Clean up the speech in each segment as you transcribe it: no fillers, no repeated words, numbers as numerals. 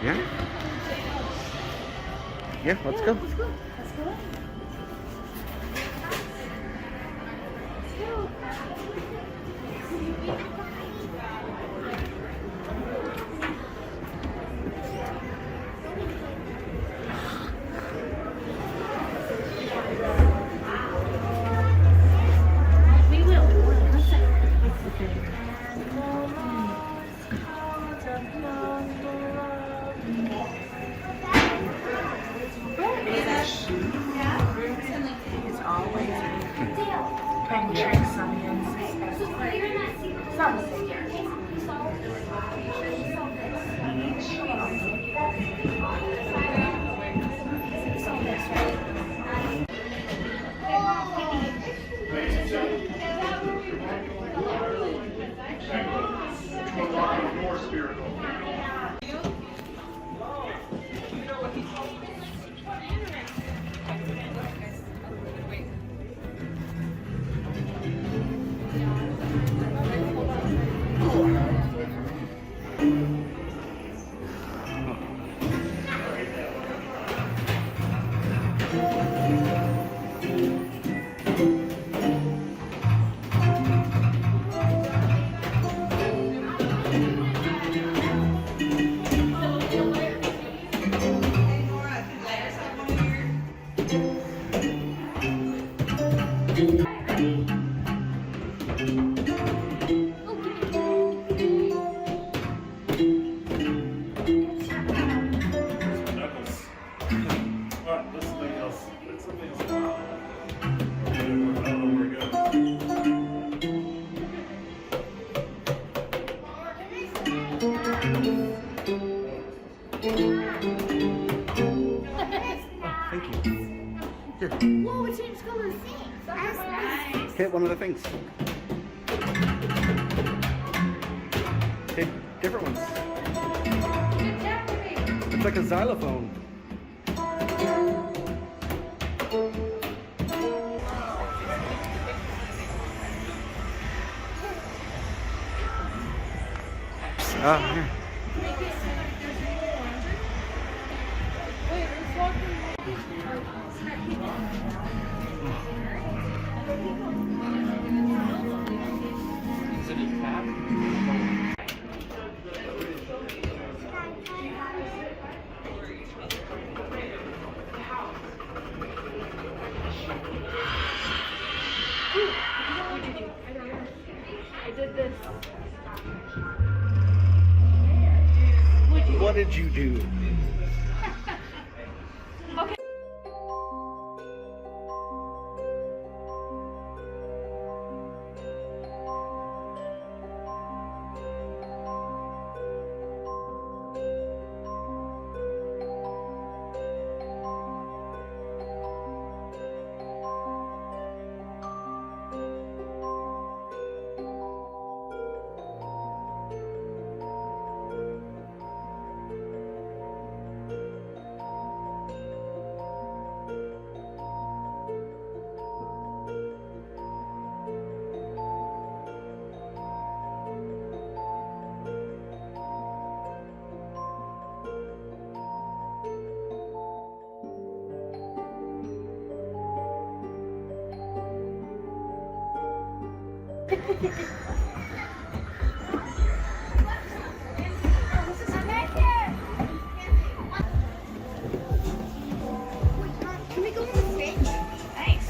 Yeah? Yeah, let's go. Let's go. We will. One second. It's always playing tricks on the insect. Some More spiritual. Thank you. Here. Whoa, it changed colors. Hit one of the things. Hit different ones. It's like a xylophone. Here. I did this. What did you do? Okay. Can we go to the fridge? Nice.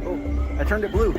Oh, I turned it blue.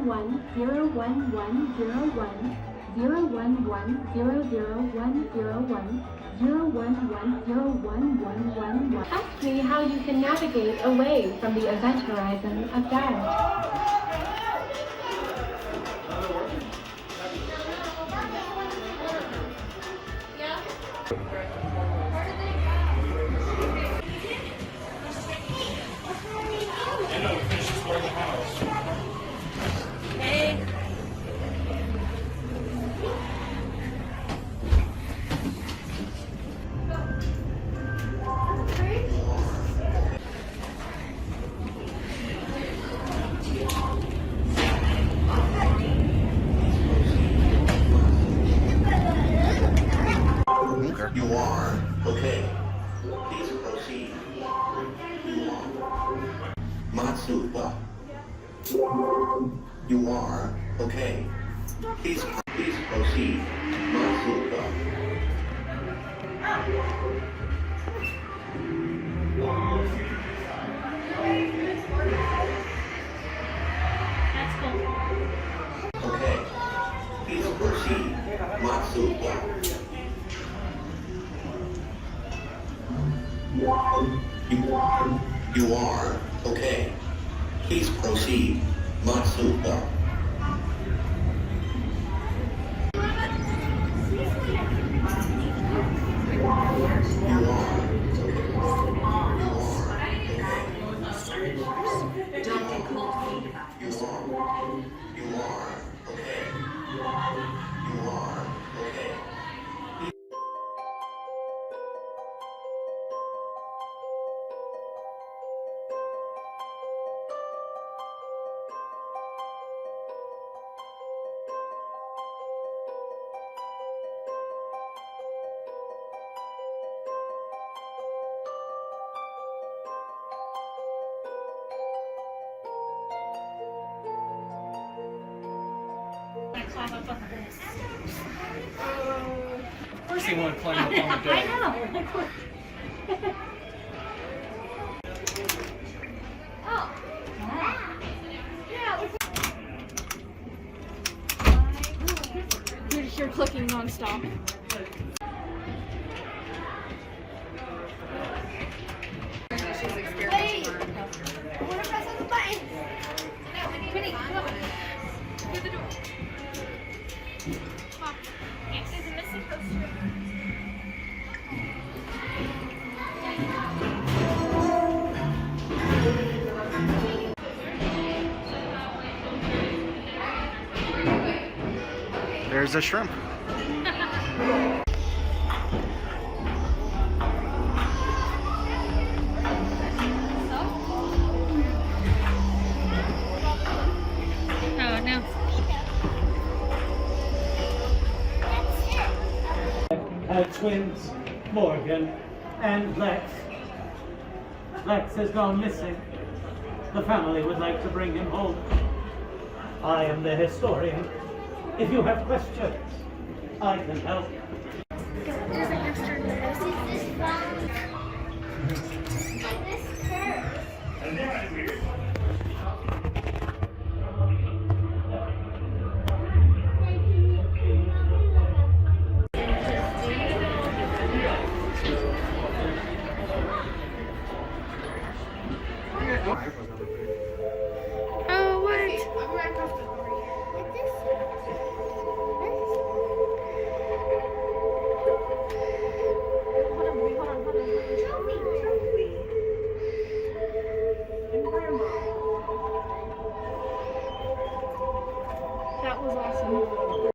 Ask me how you can navigate away from the event horizon of doubt. You are okay. Please proceed. You are Matsuba. You are okay. Please proceed. Matsuba. That's cool. Okay. Please proceed. Matsuba. You are okay. Please proceed. Matsuba. You are okay. Climb up on this. Of course you want to climb up on the I bed. know. Oh. Yeah. You're just here clicking nonstop. Wait! I want to press on the button. Winnie, come on. Through the door. Yes. There's a missing poster. There's a shrimp. Oh, no. Twins, Morgan and Lex. Lex has gone missing. The family would like to bring him home. I am the historian. If you have questions, I can help. There's an extra notice. This is this curve. Oh, what? Like this. That was awesome.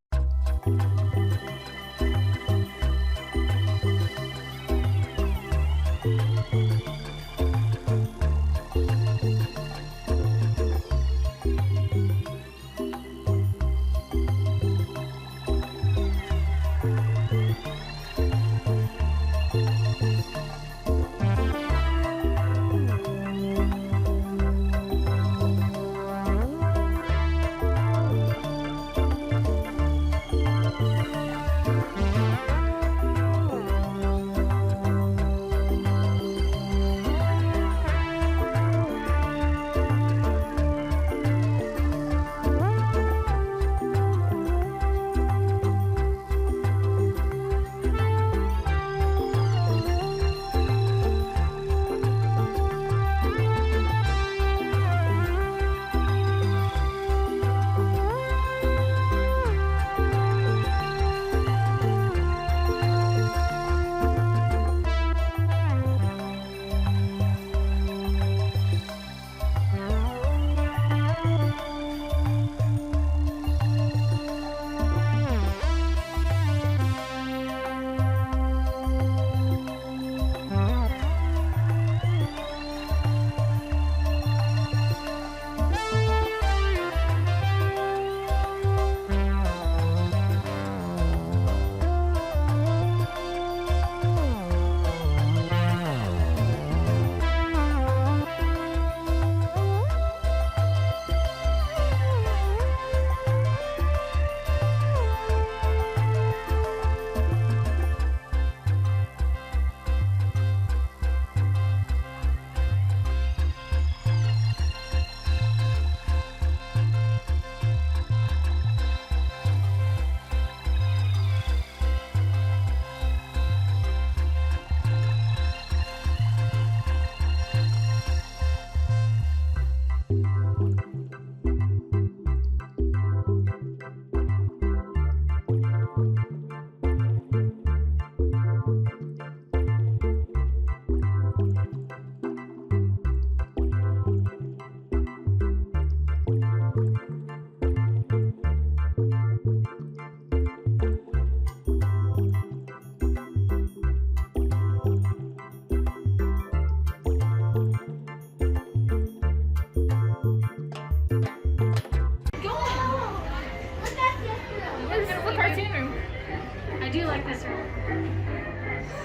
do like this room.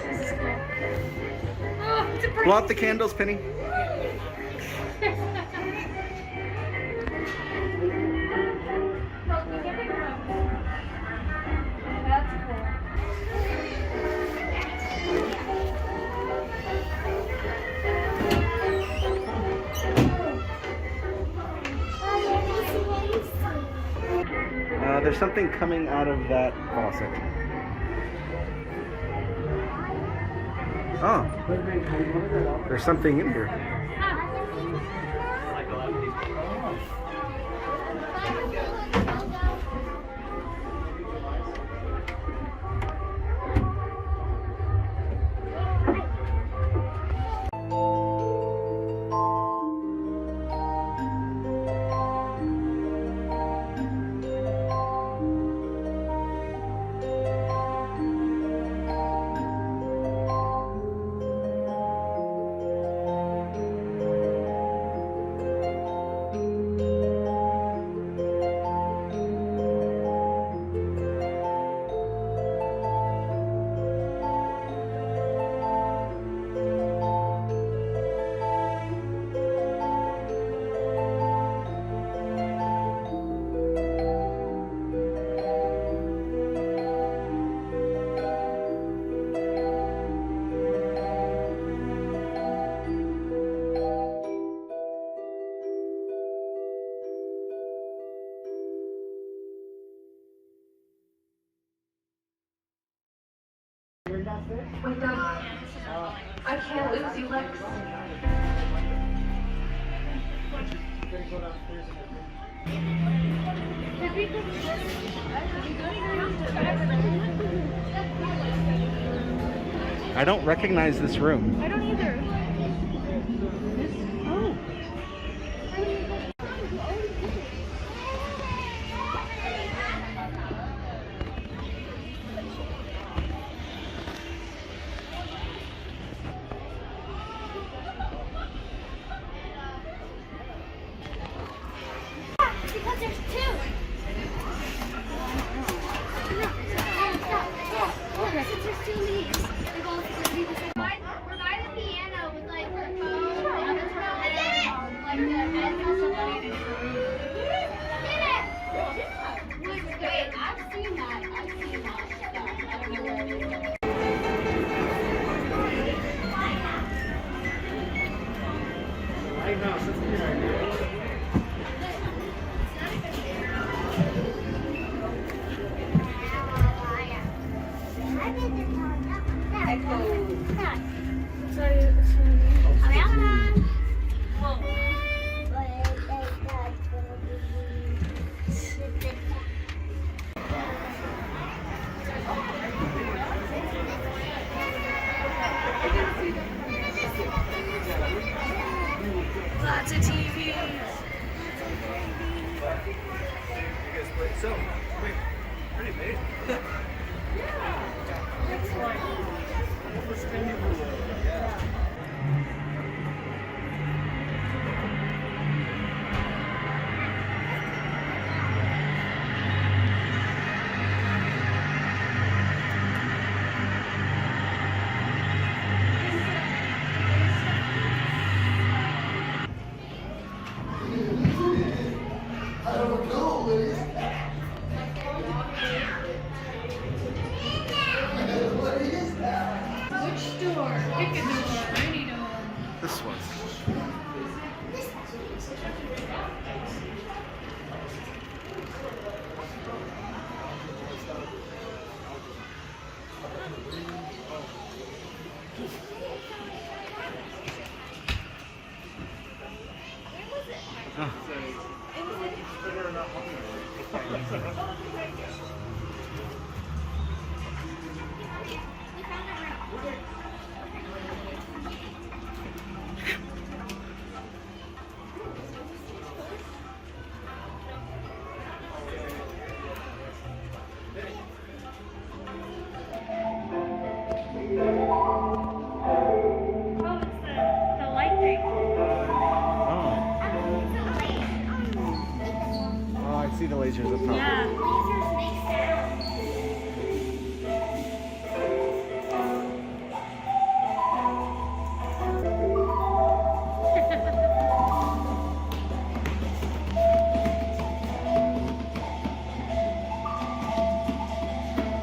This is cool. Oh, it's a Blow out the candles, Penny. That's cool. There's something coming out of that faucet. Oh, there's something in here. I can't lose you, Lex. I don't recognize this room. I don't either. Because there's two. Since there's two leaves, they're both be the same. We're by the piano with like her phone, the other phone, and then like the headphones and somebody. Wait, I've seen that. I've seen that stuff. I don't know where it is. Lots of TVs. So, wait, pretty big.